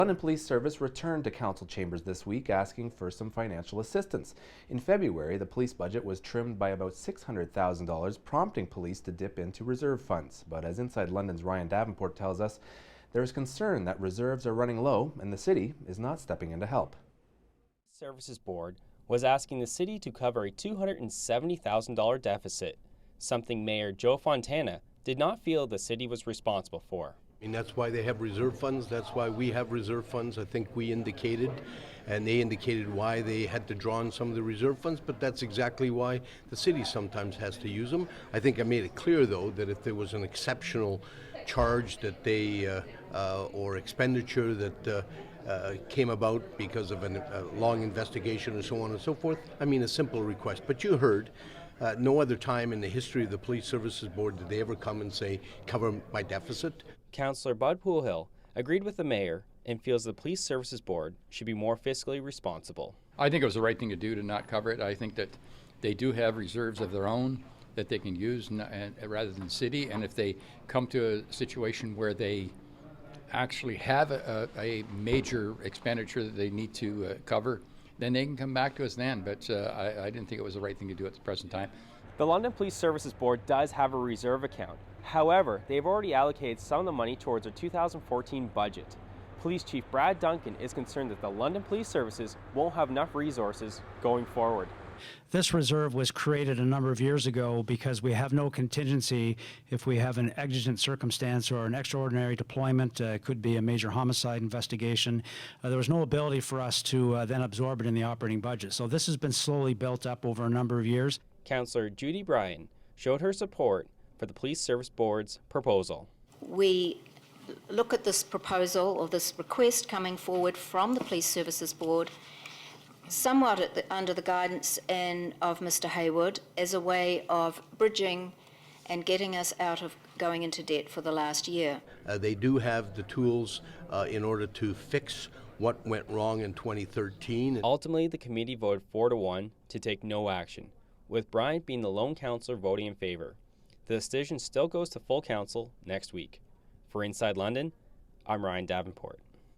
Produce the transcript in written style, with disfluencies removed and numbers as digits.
London Police Service returned to council chambers this week asking for some financial assistance. In February, the police budget was trimmed by about $600,000, prompting police to dip into reserve funds. But as Inside London's Ryan Davenport tells us, there is concern that reserves are running low and the city is not stepping in to help. The Services Board was asking the city to cover a $270,000 deficit, something Mayor Joe Fontana did not feel the city was responsible for. And that's why they have reserve funds. That's why we have reserve funds. I think we indicated, and they indicated why they had to draw on some of the reserve funds, but that's exactly why the city sometimes has to use them. I think I made it clear, though, that if there was an exceptional charge that they, or expenditure that came about because of a long investigation and so on and so forth, I mean, a simple request. But you heard, no other time in the history of the Police Services Board did they ever come and say, cover my deficit. Councillor Bud Poolhill agreed with the mayor and feels the Police Services Board should be more fiscally responsible. I think it was the right thing to do to not cover it. I think that they do have reserves of their own that they can use rather than city, and if they come to a situation where they actually have a major expenditure that they need to cover, then they can come back to us then, but I didn't think it was the right thing to do at the present time. The London Police Services Board does have a reserve account. However, they've already allocated some of the money towards their 2014 budget. Police Chief Brad Duncan is concerned that the London Police Services won't have enough resources going forward. This reserve was created a number of years ago because we have no contingency if we have an exigent circumstance or an extraordinary deployment. It could be a major homicide investigation. There was no ability for us to then absorb it in the operating budget. So this has been slowly built up over a number of years. Councillor Judy Bryan showed her support for the Police Service Board's proposal. We look at this proposal or this request coming forward from the Police Services Board somewhat under the guidance of Mr. Hayward as a way of bridging and getting us out of going into debt for the last year. They do have the tools in order to fix what went wrong in 2013. Ultimately, the committee voted 4-1 to take no action, with Bryant being the lone councillor voting in favour. The decision still goes to full council next week. For Inside London, I'm Ryan Davenport.